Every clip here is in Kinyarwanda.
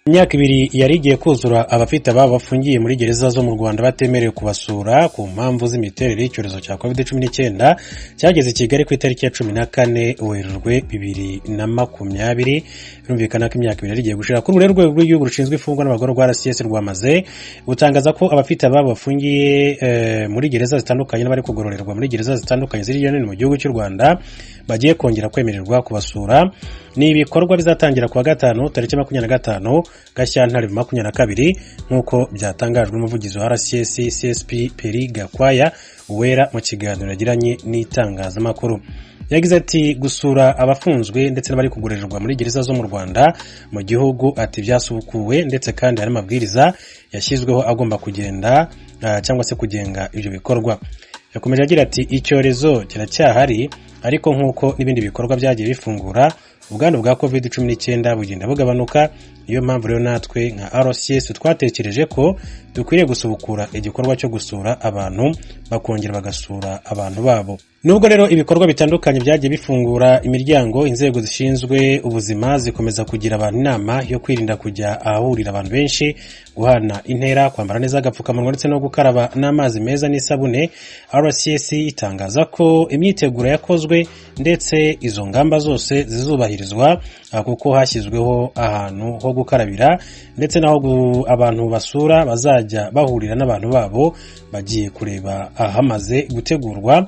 Imyaka ibiri yari igiye kuzura abafite ababo bafungiye muri gereza zo mu Rwanda batemerewe kubasura ku mpamvu z'imiterere y'icyorezo cya COVID-19 cyageze i Kigali ku itariki ya 14 Werurwe 2020. Birumvikana ko imyaka ibiri yari igiye gushira. Kuri urwego rw'igihugu rushinzwe imfungwa n'abagororwa RCS rwamaze gutangaza ko abafite ababo bafungiye muri gereza zitandukanye n'abari kugororerwa muri gereza zitandukanye ziri hirya no hino mu gihugu cy'u Rwanda bagiye kongera kwemererwa kubasura. Ni ibikorwa bizatangira kuwa gatanu tariki 25 Gashyantare 2022 nk'uko byatangajwe n'umuvugizi wa RCS CSP Peri Gakwaya Uwera mu kiganiro yagiranye n'itangazamakuru. Yagize ati gusura abafunzwe ndetse n'abari kugororerwa muri gereza zo mu Rwanda mu gihugu ati byasubukuwe, ndetse kandi hari amabwiriza yashyizweho agomba kugenda cyangwa se kugenga ibyo bikorwa. Yakomeje agira ati icyorezo kiracyahari ariko nk'uko n'ibindi bikorwa byagiye bifungura ubwandu bwa COVID-19 bugenda bugabanuka. Iyo mpamvu rero natwe nka RCS twatekereje ko dukwiriye gusubukura igikorwa cyo gusura abantu bakongera bagasura abantu babo. Nubwo rero ibikorwa bitandukanye byagiye bifungura imiryango, inzego zishinzwe ubuzima zikomeza kugira abantu inama yo kwirinda kujya ahahurira abantu benshi, guhana intera, kwambara neza agapfukamunwa ndetse no gukaraba n'amazi meza n'isabune. RCS itangaza ko imyiteguro yakozwe ndetse izo ngamba zose zizubahirizwa kuko hashyizweho ahantu ho gukarabira ndetse naho abantu basura bazajya bahurira n'abantu babo bagiye kureba ahamaze gutegurwa.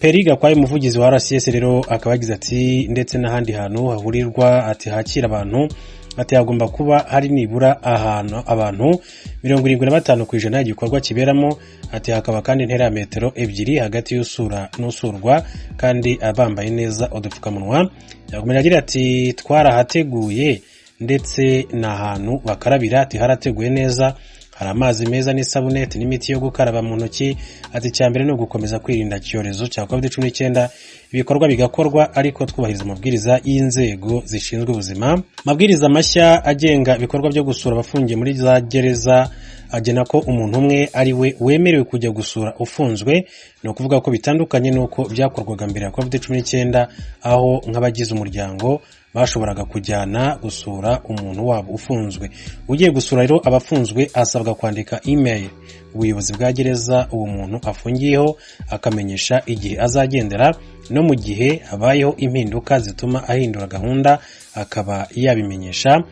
Peri Gakwaya umuvugizi wa RCS rero akaba yagize ati ndetse n'ahandi hantu hahurirwa ati hakira abantu ati hagomba kuba hari nibura ahantu abantu 75% y'igikorwa kiberamo. Ati hakaba kandi intera ya metero 2 hagati y'usura n'usurwa kandi abambaye neza udupfukamunwa. Yakomeje agira ati twarahateguye ndetse n'ahantu bakarabira ati harateguye neza, hari amazi meza n'isabune n'imiti yo gukaraba mu ntoki. Ati cyambere no gukomeza kwirinda icyorezo cya COVID-19, ibikorwa bigakorwa ariko twubahiriza amabwiriza y'inzego zishinzwe ubuzima. Mabwiriza mashya agenga ibikorwa byo gusura abafungiye muri za gereza agena ko umuntu umwe ari we wemerewe kujya gusura ufunzwe. No kuvuga ko bitandukanye nuko byakorwaga mbere ya COVID-19 aho nk'abagize umuryango bashoboraga kujyana gusura umuntu wabo ufunzwe. Ugiye gusura rero abafunzwe asabwa kwandika email ubuyobozi bwa gereza uwo muntu afungiyeho, akamenyesha igihe azagendera no mu gihe habayeho impinduka zituma ahindura gahunda akaba yabimenyesha.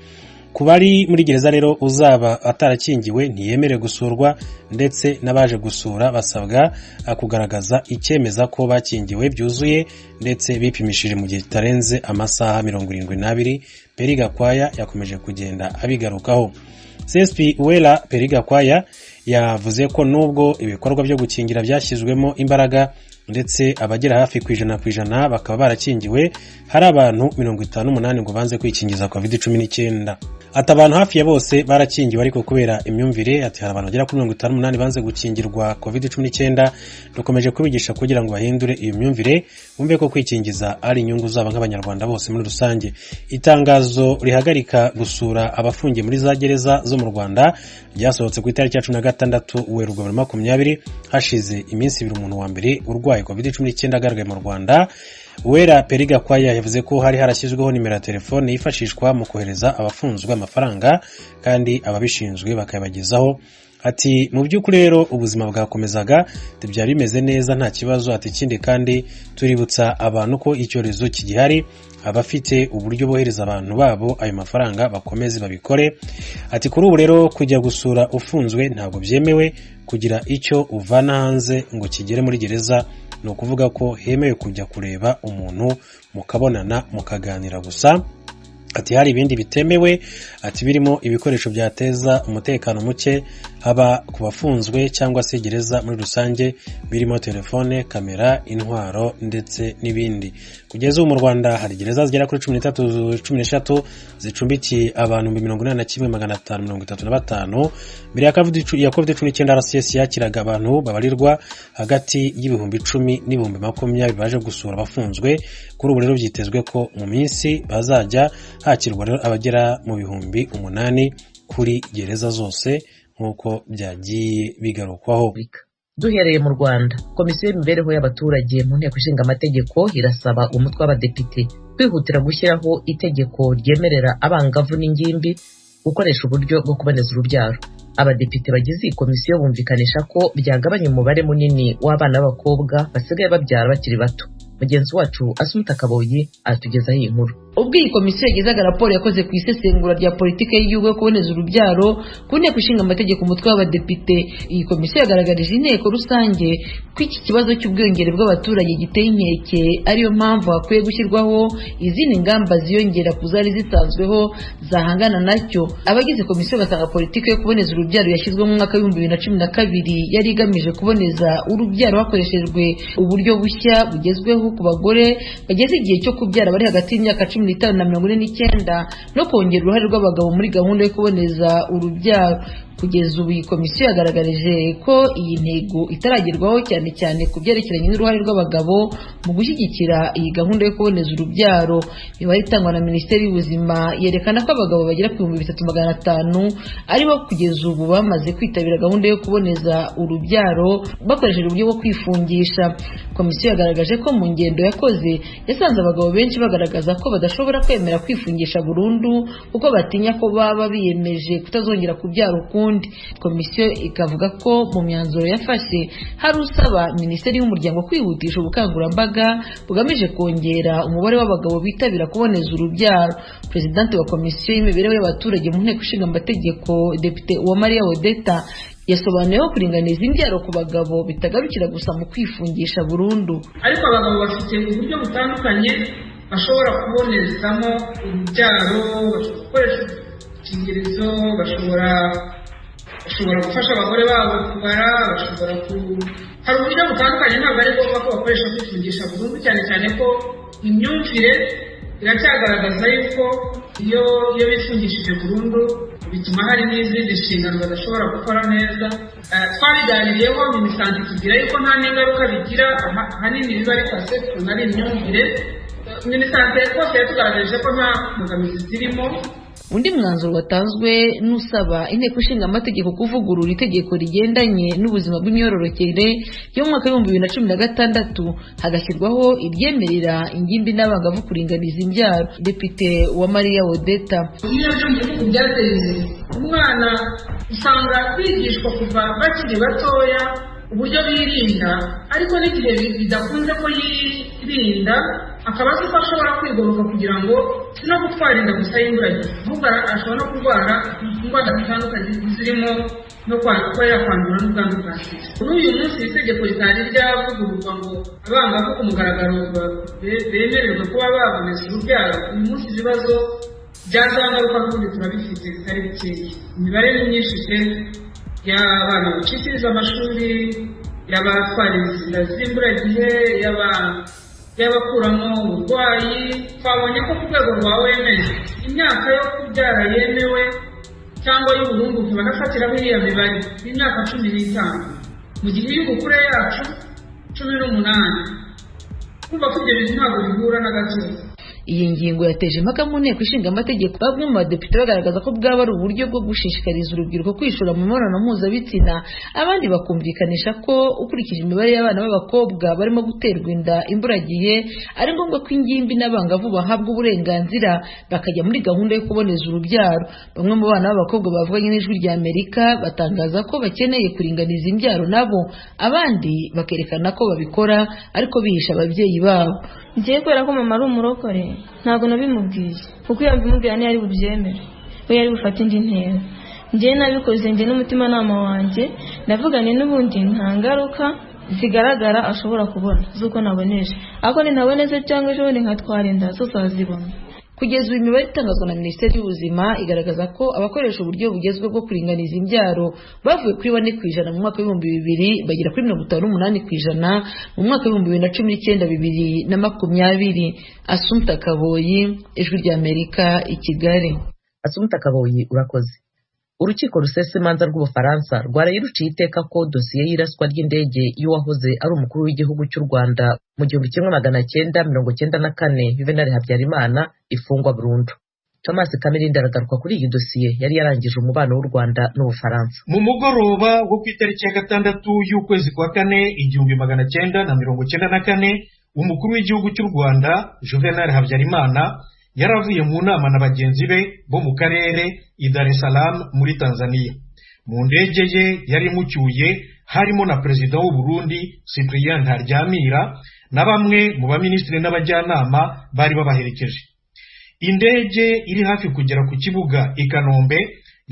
Kubari muri gereza rero uzaba atarakingiwe ntiyemere gusurwa, ndetse n'abaje gusura basabwa kugaragaza icyemeza ko bakingiwe byuzuye ndetse bipimishije mu gihe kitarenze amasaha 72. Peri Gakwaya yakomeje kugenda abigarukaho. CSP Uwera Peri Gakwaya yavuze ko nubwo ibikorwa byo gukingira byashyizwemo imbaraga ndetse abagera hafi ku 100% bakaba barakingiwe, hari abantu 58 ngo banze kwikingiza COVID-19. Ati abantu hafi ya bose barakingiwe ariko kubera imyumvire ati hari abantu bagera kuri 58 banze gukingirwa COVID-19. Dukomeje kubigisha kugira ngo bahindure iyo myumvire, bumve ko kwikingiza ari inyungu zabo nk'abanyarwanda bose muri rusange. Itangazo rihagarika gusura abafungiye muri za gereza zo mu Rwanda ryasohotse ku itariki ya 16 Werurwe 2020 hashize iminsi 2 umuntu wa mbere urwaye COVID-19 agaragaye mu Rwanda. Uwera Peri Gakwaya yavuze ko hari harashyizweho nimero ya telefone yifashishwa mu kohereza abafunzwe amafaranga kandi ababishinzwe bakayabagezaho. Ati mu by'ukuri rero ubuzima bwakomezaga byari bimeze neza nta kibazo. Ati ikindi kandi tuributsa abantu ko icyorezo kigihari, abafite uburyo bohereza abantu babo ayo mafaranga bakomeze babikore. Ati kuri ubu rero kujya gusura ufunzwe ntabwo byemewe, kugira icyo uvana hanze ngo kigere muri gereza. No kuvuga ko hemewe kujya kureba umuntu mukabonana mukaganira gusa. Ati hari ibindi bitemewe, ati birimo ibikoresho byateza umutekano muke haba ku bafunzwe cyangwa se gereza muri rusange, birimo telefone, kamera, intwaro ndetse n'ibindi. Kugeza ubu mu Rwanda hari gereza zigera kuri 13 zicumbikiye abantu 81,535. Mbere ya COVID-19 RCS yakiraga abantu babarirwa hagati y'ibihumbi 10 n'ibihumbi 20 baje gusura abafunzwe. Kuri ubu rero byitezwe ko mu minsi bazajya hakirwa rero abagera mu bihumbi 8 kuri gereza zose nk'uko byagiye bigarukwaho. Duhereye mu Rwanda, komisiyo y'imibereho y'abaturage mu nteko ishinga amategeko irasaba umutwe w'abadepite kwihutira gushyiraho itegeko ryemerera abangavu n'ingimbi gukoresha uburyo bwo kuboneza urubyaro. Abadepite bagize iyi komisiyo bumvikanisha ko byagabanya umubare munini w'abana b'abakobwa basigaye babyara bakiri bato. Mugenzi wacu Asumta Kaboyi atugezaho iyi nkuru. Ubwo iyi komisiyo yagezaga raporo yakoze ku isesengura rya politiki y'igihugu yo kuboneza urubyaro ku nteko ishinga amategeko umutwe w'abadepite, iyi komisiyo yagaragarije inteko rusange ko iki kibazo cy'ubwiyongere bw'abaturage giteye inkeke, ariyo mpamvu hakwiye gushyirwaho izindi ngamba ziyongera ku zari zisanzweho zahangana nacyo. Abagize komisiyo basanga politiki yo kuboneza urubyaro yashyizwe mu mwaka w'ibihumbi 2012 yari igamije kuboneza urubyaro hakoreshejwe uburyo bushya bugezweho ku bagore bageze igihe cyo kubyara bari hagati y'imyaka 15 na 49 no kongera uruhare rw'abagabo muri gahunda yo kuboneza urubyaro. Kugeza ubu iyi komisiyo yagaragarije ko iyi ntego itaragerwaho, cyane cyane ku byerekeranye n'uruhare rw'abagabo mu gushyigikira iyi gahunda yo kuboneza urubyaro. Imibare itangwa na Minisiteri y'Ubuzima yerekana ko abagabo bagera ku 3500 aribo kugeza ubu bamaze kwitabira gahunda yo kuboneza urubyaro bakoresheje uburyo bwo kwifungisha. Komisiyo yagaragaje ko mu ngendo yakoze yasanze abagabo benshi bagaragaza ko badashobora kwemera kwifungisha burundu kuko batinya ko baba biyemeje kutazongera kubyara ukundi. Komisiyo ikavuga ko mu myanzuro yafashe hari usaba Minisiteri y'Umuryango kwihutisha ubukangurambaga bugamije kongera umubare w'abagabo bitabira kuboneza urubyaro. Presidente wa komisiyo y'imibereho y'abaturage mu nteko ishinga amategeko Depite Uwamariya Odeta yasobanuye ko kuringaniza imbyaro ku bagabo bitagarukira gusa mu kwifungisha burundu, ariko abagabo bafite uburyo butandukanye bashobora kubonezamo urubyaro, gukoresha udukingirizo, bashobora gufasha abagore babo kubara, hari uburyo butandukanye. Ntabwo ari ngombwa ko bakoresha kwifungisha burundu, cyane cyane ko imyumvire iracyagaragaza yuko iyo bifungishije burundu bituma hari n'izindi nshingano badashobora gukora neza. Twabiganiriyeho Minisante itubwira yuko nta n'ingaruka bigira, ahanini biba ari perception, ari imyumvire. Minisante rwose yatugaragarije ko nta mbogamizi zirimo. Undi mwanzuro watanzwe n'usaba inteko ishinga amategeko kuvugurura itegeko rigendanye n'ubuzima bw'imyororokere yo mu mwaka w'ibihumbi 2016 hagashyirwaho iryemerera ingimbi n'abangavu kuringaniza imbyaro. Depite Uwamariya Odeta: iyo byumvise byateye umwana usanga kwigishwa kuva bakiri batoya uburyo birinda, ariko n'igihe bidakunze ko yirinda akaba azi ko ashobora kwigoroka kugira ngo no gutwara inda gusa y'imburagihe, ahubwo ashobora no kurwara indwara zitandukanye zirimo no kuba yakwandura n'ubwandu bwa sida. Kuri uyu munsi iri tegeko ritari ryavugururwa ngo abangavu ku mugaragaro bemererwe kuba baboneza urubyaro. Uyu munsi ibibazo byaza ngaruka n'ubundi turabifite bitari bikeya. Imibare ni myinshi pe, y'abana bacikiriza amashuri, y'abatwara inzira z'imburagihe, y'abakuramo uburwayi. Twabonye ko ku rwego rwa OMS imyaka yo kubyara yemewe cyangwa y'uburumbuke bagafatiraho iriya mibare y'imyaka 15, mu gihe y'ubukure yacu 18. Kumva ko ibyo bintu ntabwo bihura na gato. Iyi ngingo yateje impaka mu nteko ishinga amategeko, bamwe mu badepite bagaragaza ko bwaba ari uburyo bwo gushishikariza urubyiruko kwishora mu mibonano mpuzabitsina, abandi bakumvikanisha ko ukurikije imibare y'abana b'abakobwa barimo guterwa inda imburagihe ari ngombwa ko ingimbi n'abangavu bahabwa uburenganzira bakajya muri gahunda yo kuboneza urubyaro. Bamwe mu bana b'abakobwa bavuganye n'Ijwi rya Amerika batangaza ko bakeneye kuringaniza imbyaro nabo, abandi bakerekana ko babikora ariko bihisha ababyeyi babo. Ngiye kubera ko mama ari umurokore ntabwo nabimubwiye, kuko iyo mbimubwira ntiyari bubyemere, we yari bufate indi ntera. Ngiye nabikoze njye n'umutimanama wanjye, ndavugane n'ubundi nta ngaruka zigaragara ashobora kubona z'uko naboneje, ariko nintaboneze cyangwa ejo bundi nkatwara inda zose azibona. Kugeza ubu imibare itangazwa na Minisiteri y'Ubuzima igaragaza ko abakoresha uburyo bugezweho bwo kuringaniza imbyaro bavuye kuri 4% mu mwaka w'ibihumbi 2000 bagera kuri 58% mu mwaka w'ibihumbi 2019-2020. Asumta Kaboyi, Ijwi rya Amerika, i Kigali. Asumta Kaboyi, urakoze. Urukiko rusesa imanza rw'Ubufaransa rwaraye ruciye iteka ko dosiye y'iraswa ry'indege y'uwahoze ari umukuru w'igihugu cy'u Rwanda mu 1994 Juvenal Habyarimana ifungwa burundu. Thomas Kamirindi aragaruka kuri iyi dosiye yari yarangije umubano w'u Rwanda n'Ubufaransa. Mu mugoroba wo ku itariki ya 6 y'ukwezi kwa 4 1994 umukuru w'igihugu cy'u Rwanda Juvenal Habyarimana yaravuye mu nama na bagenzi be bo mu karere i Dar es Salaam muri Tanzania. Mu ndege ye yari mucyuye harimo na perezida w'u Burundi Cyprien Ntaryamira na bamwe mu baminisitiri n'abajyanama bari babaherekeje. Indege iri hafi kugera ku kibuga i Kanombe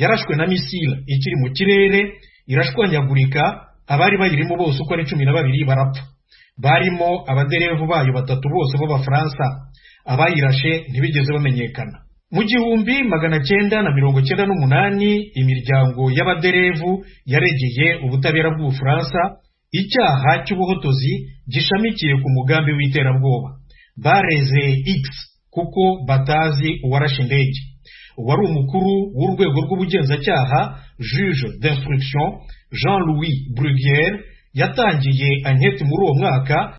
yarashwe na misile ikiri mu kirere irashwanyagurika, abari bayirimo bose uko ari 12 barapfa, barimo abaderevu bayo 3 bose b'Abafaransa. Abayirashe ntibigeze bamenyekana. Mu 1998 imiryango y'abaderevu yaregeye ubutabera bw'Ubufaransa icyaha cy'ubuhotozi gishamikiye ku mugambi w'iterabwoba. Bareze X kuko batazi uwarashe indege. Uwari umukuru w'urwego rw'ubugenzacyaha juge d'instruction Jean-Louis Bruguière yatangiye anketi muri uwo mwaka